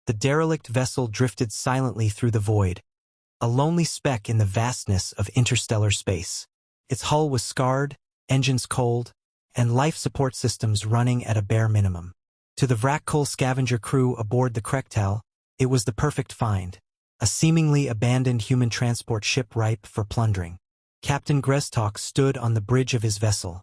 The derelict vessel drifted silently through the void, a lonely speck in the vastness of interstellar space. Its hull was scarred, engines cold, and life support systems running at a bare minimum. To the Krek'tal scavenger crew aboard the Krek'tal, it was the perfect find, a seemingly abandoned human transport ship ripe for plundering. Captain Krek'tal stood on the bridge of his vessel,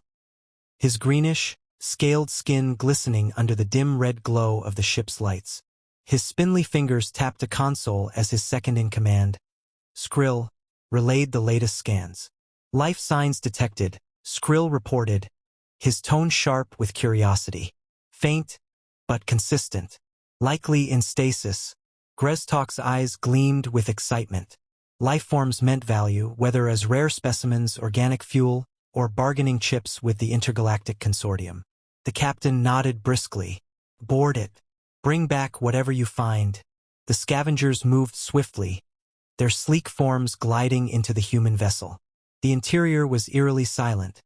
his greenish, scaled skin glistening under the dim red glow of the ship's lights. His spindly fingers tapped a console as his second-in-command, Skrill, relayed the latest scans. Life signs detected, Skrill reported, his tone sharp with curiosity. Faint, but consistent. Likely in stasis. Krek'tal's eyes gleamed with excitement. Lifeforms meant value, whether as rare specimens, organic fuel, or bargaining chips with the intergalactic consortium. The captain nodded briskly. Board it. Bring back whatever you find. The scavengers moved swiftly, their sleek forms gliding into the human vessel. The interior was eerily silent,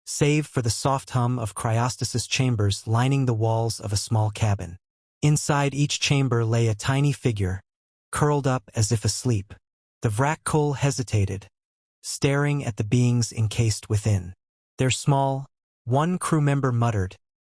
save for the soft hum of cryostasis chambers lining the walls of a small cabin. Inside each chamber lay a tiny figure, curled up as if asleep. The Krek'tal hesitated, staring at the beings encased within. They're small, one crew member muttered,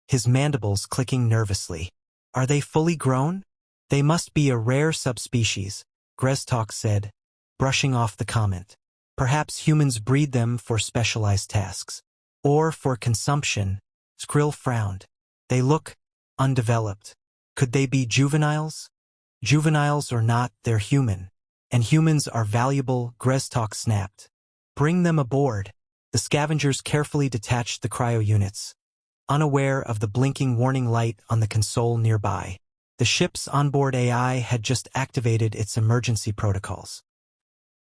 his mandibles clicking nervously. Are they fully grown? They must be a rare subspecies, Krek'tal said, brushing off the comment. Perhaps humans breed them for specialized tasks. Or for consumption, Skrill frowned. They look undeveloped. Could they be juveniles? Juveniles or not, they're human. And humans are valuable, Krek'tal snapped. Bring them aboard. The scavengers carefully detached the cryo units, unaware of the blinking warning light on the console nearby. The ship's onboard AI had just activated its emergency protocols.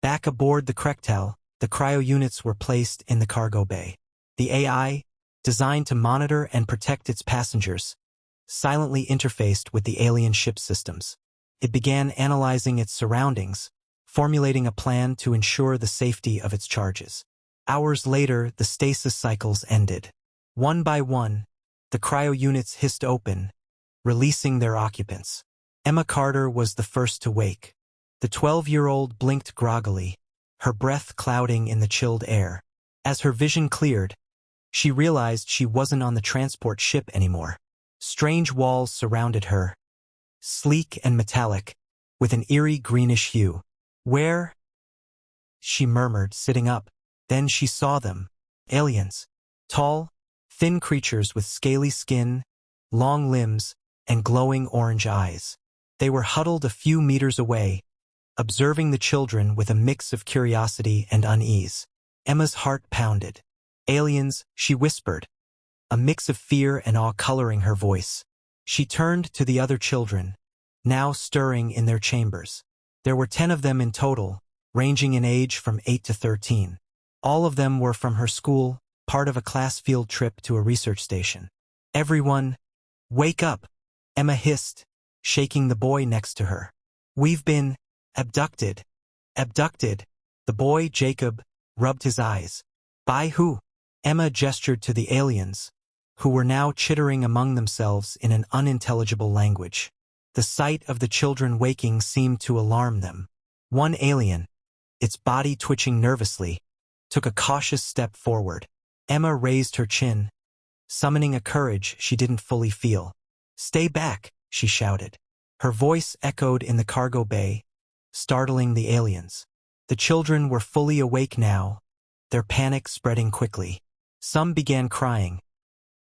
Back aboard the Krek'tal, the cryo units were placed in the cargo bay. The AI, designed to monitor and protect its passengers, silently interfaced with the alien ship systems. It began analyzing its surroundings, formulating a plan to ensure the safety of its charges. Hours later, the stasis cycles ended. One by one, the cryo units hissed open, releasing their occupants. Emma Carter was the first to wake. The 12-year-old blinked groggily, her breath clouding in the chilled air. As her vision cleared, she realized she wasn't on the transport ship anymore. Strange walls surrounded her, sleek and metallic, with an eerie greenish hue. Where? She murmured, sitting up. Then she saw them. Aliens. Tall, thin creatures with scaly skin, long limbs, and glowing orange eyes. They were huddled a few meters away, observing the children with a mix of curiosity and unease. Emma's heart pounded. Aliens, she whispered, a mix of fear and awe coloring her voice. She turned to the other children, now stirring in their chambers. There were 10 of them in total, ranging in age from 8 to 13. All of them were from her school, part of a class field trip to a research station. Everyone, wake up, Emma hissed, shaking the boy next to her. We've been abducted. Abducted. The boy, Jacob, rubbed his eyes. By who? Emma gestured to the aliens, who were now chittering among themselves in an unintelligible language. The sight of the children waking seemed to alarm them. One alien, its body twitching nervously, took a cautious step forward. Emma raised her chin, summoning a courage she didn't fully feel. Stay back, she shouted. Her voice echoed in the cargo bay, startling the aliens. The children were fully awake now, their panic spreading quickly. Some began crying.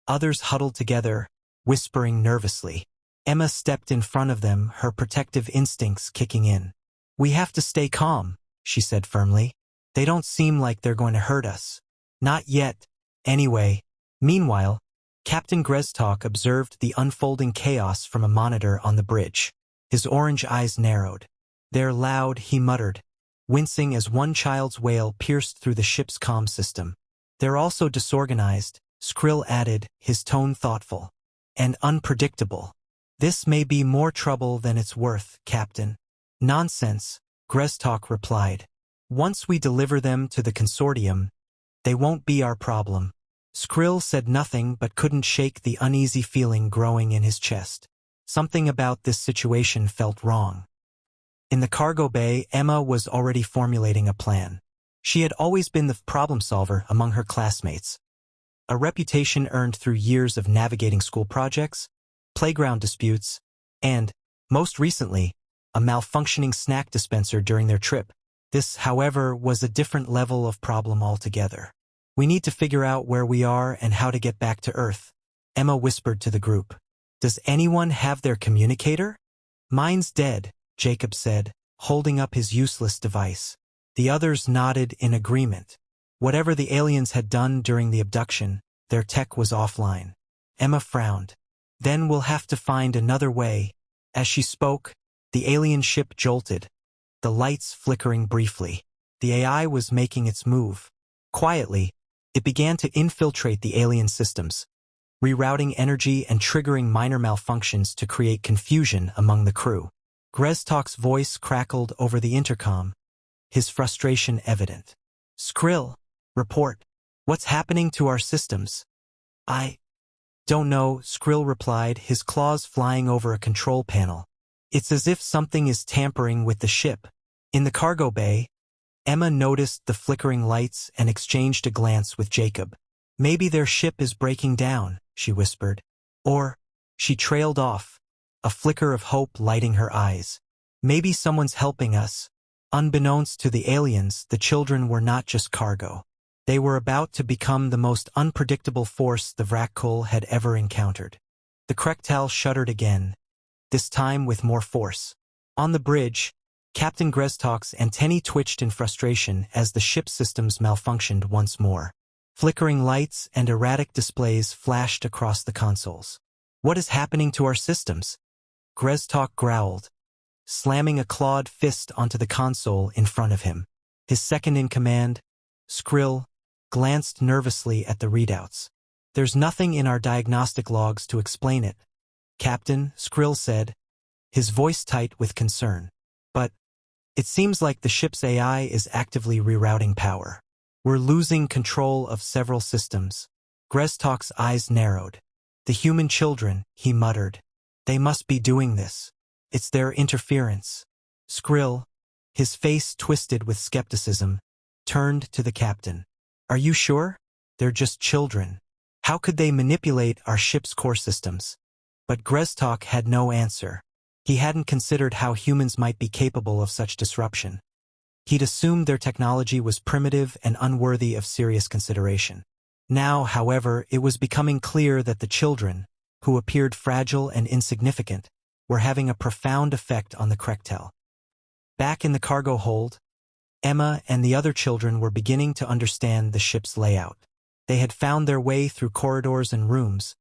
Others huddled together, whispering nervously. Emma stepped in front of them, her protective instincts kicking in. We have to stay calm, she said firmly. They don't seem like they're going to hurt us. Not yet, anyway. Meanwhile, Captain Krek'tal observed the unfolding chaos from a monitor on the bridge. His orange eyes narrowed. They're loud, he muttered, wincing as one child's wail pierced through the ship's comm system. They're also disorganized, Skrill added, his tone thoughtful. And unpredictable. This may be more trouble than it's worth, Captain. Nonsense, Krek'tal replied. Once we deliver them to the consortium, they won't be our problem. Skrill said nothing but couldn't shake the uneasy feeling growing in his chest. Something about this situation felt wrong. In the cargo bay, Emma was already formulating a plan. She had always been the problem solver among her classmates, a reputation earned through years of navigating school projects, playground disputes, and, most recently, a malfunctioning snack dispenser during their trip. This, however, was a different level of problem altogether. "We need to figure out where we are and how to get back to Earth," Emma whispered to the group. "Does anyone have their communicator?" "Mine's dead," Jacob said, holding up his useless device. The others nodded in agreement. Whatever the aliens had done during the abduction, their tech was offline. Emma frowned. "Then we'll have to find another way." As she spoke, the alien ship jolted, the lights flickering briefly. The AI was making its move. Quietly, it began to infiltrate the alien systems, rerouting energy and triggering minor malfunctions to create confusion among the crew. Krek'tal's voice crackled over the intercom, his frustration evident. "Skrill, report. What's happening to our systems?" "I don't know," Skrill replied, his claws flying over a control panel. "It's as if something is tampering with the ship." In the cargo bay, Emma noticed the flickering lights and exchanged a glance with Jacob. "Maybe their ship is breaking down," she whispered. Or, she trailed off, a flicker of hope lighting her eyes. "Maybe someone's helping us." Unbeknownst to the aliens, the children were not just cargo. They were about to become the most unpredictable force the Krek'tal had ever encountered. The Krek'tal shuddered again, this time with more force. On the bridge, Captain Krek'tal's antennae twitched in frustration as the ship's systems malfunctioned once more. Flickering lights and erratic displays flashed across the consoles. "What is happening to our systems?" Krek'tal growled, slamming a clawed fist onto the console in front of him. His second-in-command, Skrill, glanced nervously at the readouts. "There's nothing in our diagnostic logs to explain it, Captain," Skrill said, his voice tight with concern. "But it seems like the ship's AI is actively rerouting power. We're losing control of several systems." Krek'tal's eyes narrowed. "The human children," he muttered. "They must be doing this. It's their interference." Skrill, his face twisted with skepticism, turned to the captain. "Are you sure? They're just children. How could they manipulate our ship's core systems?" But Krek'tal had no answer. He hadn't considered how humans might be capable of such disruption. He'd assumed their technology was primitive and unworthy of serious consideration. Now, however, it was becoming clear that the children, who appeared fragile and insignificant, were having a profound effect on the Krek'tal. Back in the cargo hold, Emma and the other children were beginning to understand the ship's layout. They had found their way through corridors and rooms,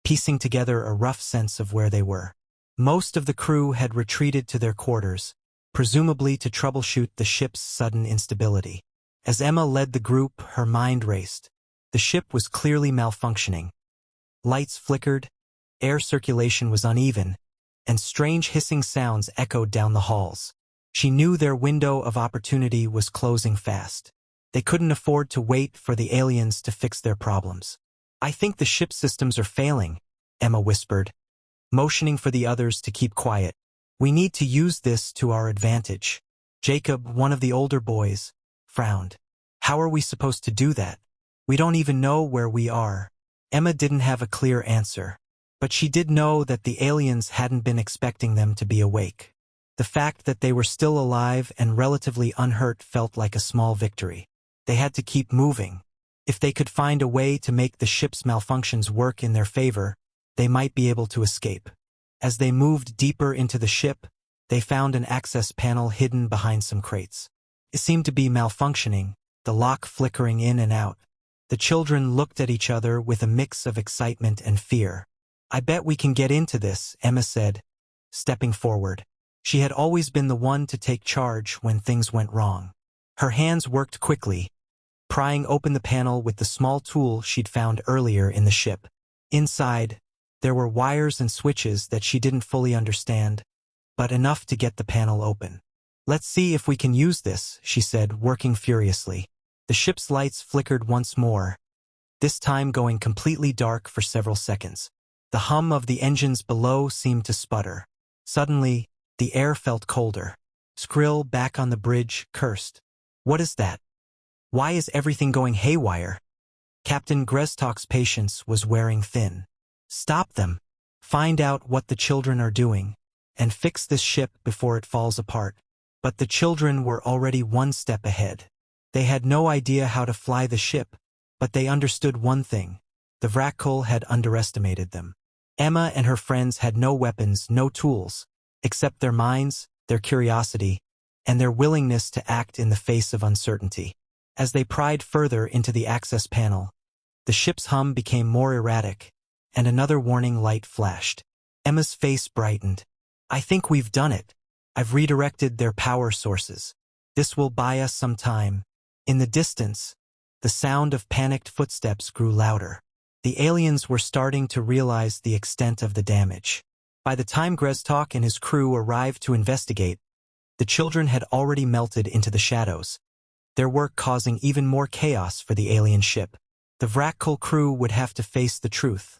piecing together a rough sense of where they were. Most of the crew had retreated to their quarters, presumably to troubleshoot the ship's sudden instability. As Emma led the group, her mind raced. The ship was clearly malfunctioning. Lights flickered, air circulation was uneven, and strange hissing sounds echoed down the halls. She knew their window of opportunity was closing fast. They couldn't afford to wait for the aliens to fix their problems. "I think the ship systems are failing," Emma whispered, motioning for the others to keep quiet. "We need to use this to our advantage." Jacob, one of the older boys, frowned. "How are we supposed to do that? We don't even know where we are." Emma didn't have a clear answer, but she did know that the aliens hadn't been expecting them to be awake. The fact that they were still alive and relatively unhurt felt like a small victory. They had to keep moving. If they could find a way to make the ship's malfunctions work in their favor, they might be able to escape. As they moved deeper into the ship, they found an access panel hidden behind some crates. It seemed to be malfunctioning, the lock flickering in and out. The children looked at each other with a mix of excitement and fear. "I bet we can get into this," Emma said, stepping forward. She had always been the one to take charge when things went wrong. Her hands worked quickly, prying open the panel with the small tool she'd found earlier in the ship. Inside, there were wires and switches that she didn't fully understand, but enough to get the panel open. "Let's see if we can use this," she said, working furiously. The ship's lights flickered once more, this time going completely dark for several seconds. The hum of the engines below seemed to sputter. Suddenly, the air felt colder. Skrill, back on the bridge, cursed. What is that? Why is everything going haywire? Captain Greztok's patience was wearing thin. Stop them. Find out what the children are doing, and fix this ship before it falls apart. But the children were already one step ahead. They had no idea how to fly the ship, but they understood one thing. The Krek'tal had underestimated them. Emma and her friends had no weapons, no tools, except their minds, their curiosity, and their willingness to act in the face of uncertainty. As they pried further into the access panel, the ship's hum became more erratic, and another warning light flashed. Emma's face brightened. I think we've done it. I've redirected their power sources. This will buy us some time. In the distance, the sound of panicked footsteps grew louder. The aliens were starting to realize the extent of the damage. By the time Greztok and his crew arrived to investigate, the children had already melted into the shadows, their work causing even more chaos for the alien ship. The Krek'tal crew would have to face the truth.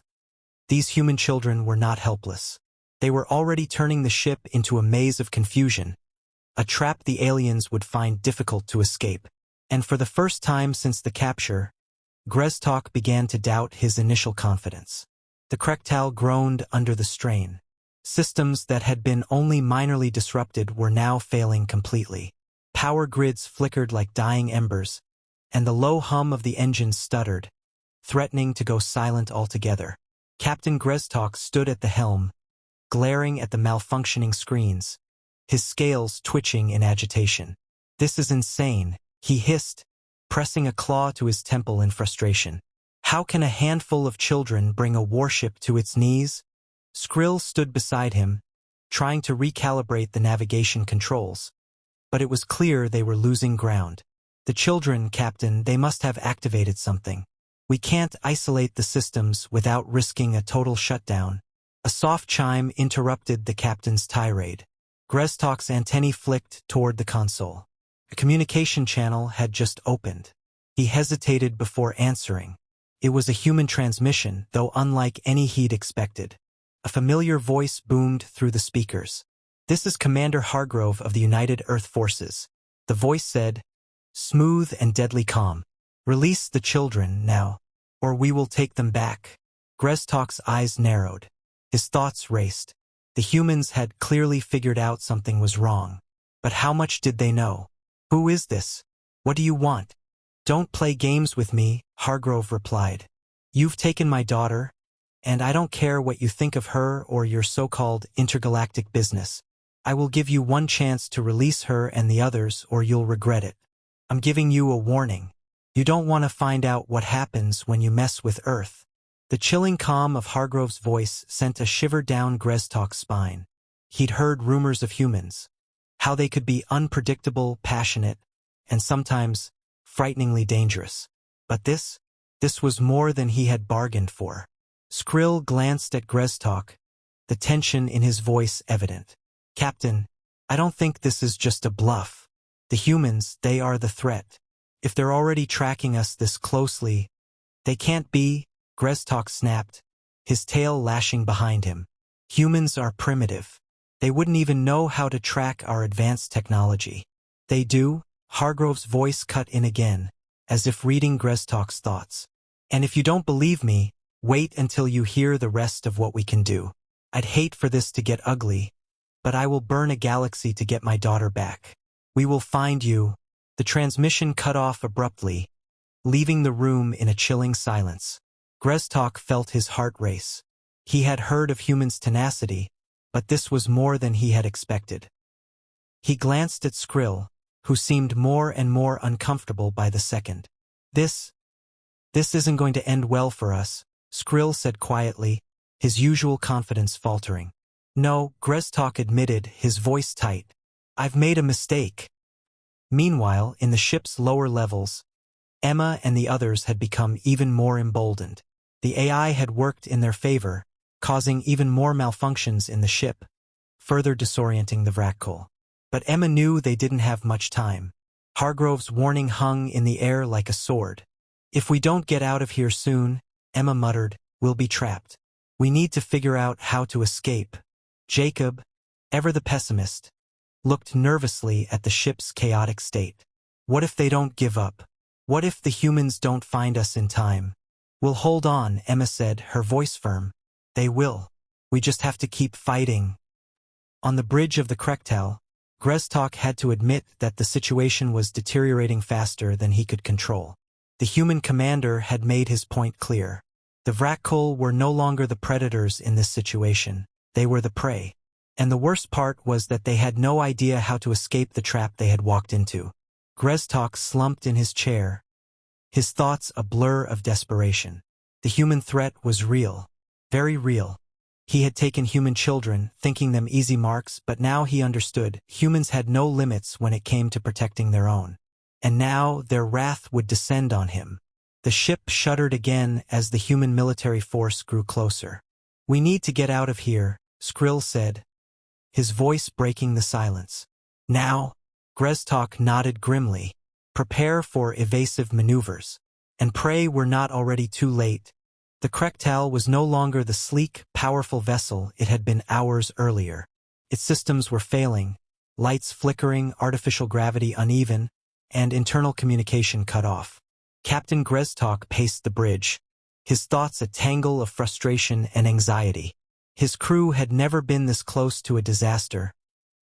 These human children were not helpless. They were already turning the ship into a maze of confusion, a trap the aliens would find difficult to escape. And for the first time since the capture, Greztok began to doubt his initial confidence. The Krek'tal groaned under the strain. Systems that had been only minorly disrupted were now failing completely. Power grids flickered like dying embers, and the low hum of the engines stuttered, threatening to go silent altogether. Captain Greztok stood at the helm, glaring at the malfunctioning screens, his scales twitching in agitation. This is insane, he hissed, pressing a claw to his temple in frustration. How can a handful of children bring a warship to its knees? Skrill stood beside him, trying to recalibrate the navigation controls. But it was clear they were losing ground. The children, Captain, they must have activated something. We can't isolate the systems without risking a total shutdown. A soft chime interrupted the captain's tirade. Greztok's antennae flicked toward the console. A communication channel had just opened. He hesitated before answering. It was a human transmission, though unlike any he'd expected. A familiar voice boomed through the speakers. This is Commander Hargrove of the United Earth Forces. The voice said, smooth and deadly calm. Release the children now, or we will take them back. Greztok's eyes narrowed. His thoughts raced. The humans had clearly figured out something was wrong. But how much did they know? Who is this? What do you want? Don't play games with me, Hargrove replied. You've taken my daughter, and I don't care what you think of her or your so-called intergalactic business. I will give you one chance to release her and the others, or you'll regret it. I'm giving you a warning. You don't want to find out what happens when you mess with Earth. The chilling calm of Hargrove's voice sent a shiver down Greztok's spine. He'd heard rumors of humans, how they could be unpredictable, passionate, and sometimes frighteningly dangerous. But this was more than he had bargained for. Skrill glanced at Greztok, the tension in his voice evident. Captain, I don't think this is just a bluff. The humans, they are the threat. If they're already tracking us this closely, they can't be, Greztok snapped, his tail lashing behind him. Humans are primitive. They wouldn't even know how to track our advanced technology. They do, Hargrove's voice cut in again, as if reading Greztok's thoughts. And if you don't believe me, wait until you hear the rest of what we can do. I'd hate for this to get ugly, but I will burn a galaxy to get my daughter back. We will find you. The transmission cut off abruptly, leaving the room in a chilling silence. Greztok felt his heart race. He had heard of humans' tenacity, but this was more than he had expected. He glanced at Skrill, who seemed more and more uncomfortable by the second. This isn't going to end well for us, Skrill said quietly, his usual confidence faltering. No, Greztok admitted, his voice tight. I've made a mistake. Meanwhile, in the ship's lower levels, Emma and the others had become even more emboldened. The AI had worked in their favor, causing even more malfunctions in the ship, further disorienting the Krek'tal. But Emma knew they didn't have much time. Hargrove's warning hung in the air like a sword. If we don't get out of here soon, Emma muttered, we'll be trapped. We need to figure out how to escape. Jacob, ever the pessimist, looked nervously at the ship's chaotic state. What if they don't give up? What if the humans don't find us in time? We'll hold on, Emma said, her voice firm. They will. We just have to keep fighting. On the bridge of the Krek'tal, Krek'tal had to admit that the situation was deteriorating faster than he could control. The human commander had made his point clear. The Vrakul were no longer the predators in this situation. They were the prey. And the worst part was that they had no idea how to escape the trap they had walked into. Krek'tal slumped in his chair, his thoughts a blur of desperation. The human threat was real, very real. He had taken human children, thinking them easy marks, but now he understood humans had no limits when it came to protecting their own. And now their wrath would descend on him. The ship shuddered again as the human military force grew closer. We need to get out of here, Skrill said, his voice breaking the silence. Now? Krek'tal nodded grimly. Prepare for evasive maneuvers. And pray we're not already too late. The Krek'tal was no longer the sleek, powerful vessel it had been hours earlier. Its systems were failing, lights flickering, artificial gravity uneven, and internal communication cut off. Captain Krek'tal paced the bridge, his thoughts a tangle of frustration and anxiety. His crew had never been this close to a disaster,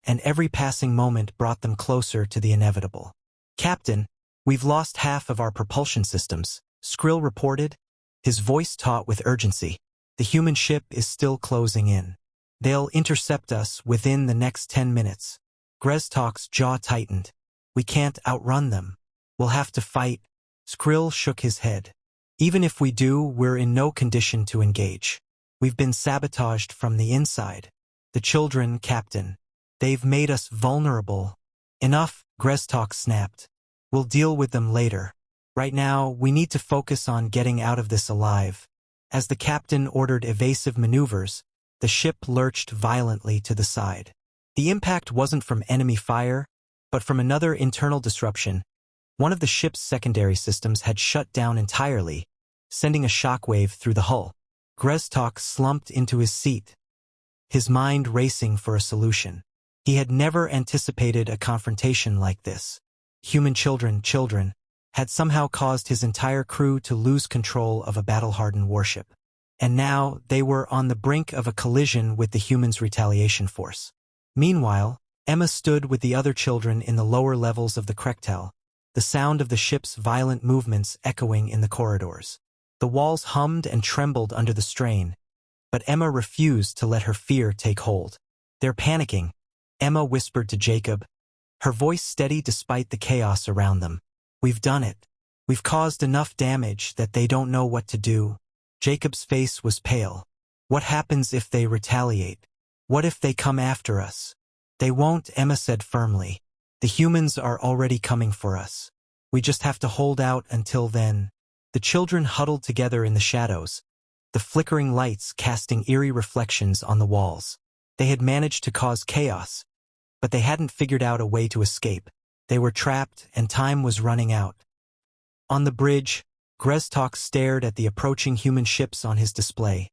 and every passing moment brought them closer to the inevitable. Captain, we've lost half of our propulsion systems, Skrill reported, his voice taut with urgency. The human ship is still closing in. They'll intercept us within the next 10 minutes. Krek'tal's jaw tightened. We can't outrun them. We'll have to fight. Skrill shook his head. Even if we do, we're in no condition to engage. We've been sabotaged from the inside. The children, Captain. They've made us vulnerable. Enough, Krek'tal snapped. We'll deal with them later. Right now, we need to focus on getting out of this alive. As the captain ordered evasive maneuvers, the ship lurched violently to the side. The impact wasn't from enemy fire, but from another internal disruption. One of the ship's secondary systems had shut down entirely, sending a shockwave through the hull. Krek'tal slumped into his seat, his mind racing for a solution. He had never anticipated a confrontation like this. Human children, had somehow caused his entire crew to lose control of a battle-hardened warship. And now they were on the brink of a collision with the humans' retaliation force. Meanwhile, Emma stood with the other children in the lower levels of the Krek'tal, the sound of the ship's violent movements echoing in the corridors. The walls hummed and trembled under the strain, but Emma refused to let her fear take hold. They're panicking, Emma whispered to Jacob, her voice steady despite the chaos around them. We've done it. We've caused enough damage that they don't know what to do. Jacob's face was pale. What happens if they retaliate? What if they come after us? They won't, Emma said firmly. The humans are already coming for us. We just have to hold out until then. The children huddled together in the shadows, the flickering lights casting eerie reflections on the walls. They had managed to cause chaos, but they hadn't figured out a way to escape. They were trapped, and time was running out. On the bridge, Krek'tal stared at the approaching human ships on his display,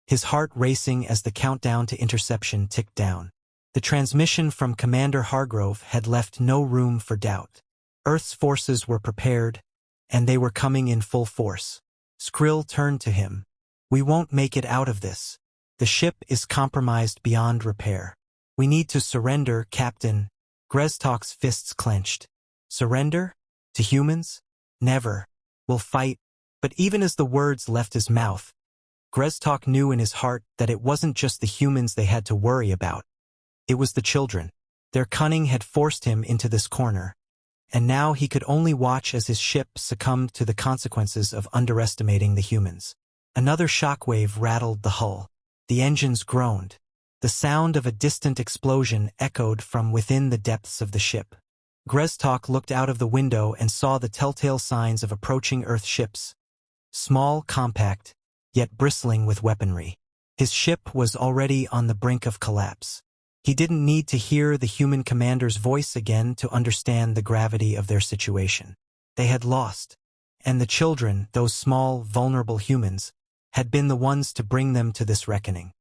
his heart racing as the countdown to interception ticked down. The transmission from Commander Hargrove had left no room for doubt. Earth's forces were prepared, and they were coming in full force. Skrill turned to him. We won't make it out of this. The ship is compromised beyond repair. We need to surrender, Captain. Krek'tal's fists clenched. Surrender? To humans? Never. We'll fight. But even as the words left his mouth, Krek'tal knew in his heart that it wasn't just the humans they had to worry about. It was the children. Their cunning had forced him into this corner, and now he could only watch as his ship succumbed to the consequences of underestimating the humans. Another shockwave rattled the hull. The engines groaned. The sound of a distant explosion echoed from within the depths of the ship. Krek'tal looked out of the window and saw the telltale signs of approaching Earth ships. Small, compact, yet bristling with weaponry. His ship was already on the brink of collapse. He didn't need to hear the human commander's voice again to understand the gravity of their situation. They had lost. And the children, those small, vulnerable humans, had been the ones to bring them to this reckoning.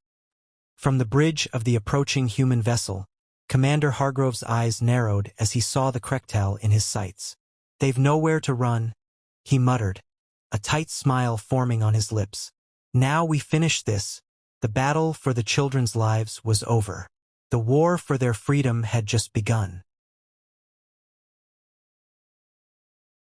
From the bridge of the approaching human vessel, Commander Hargrove's eyes narrowed as he saw the Krek'tal in his sights. "They've nowhere to run," he muttered, a tight smile forming on his lips. "Now we finish this." The battle for the children's lives was over. The war for their freedom had just begun.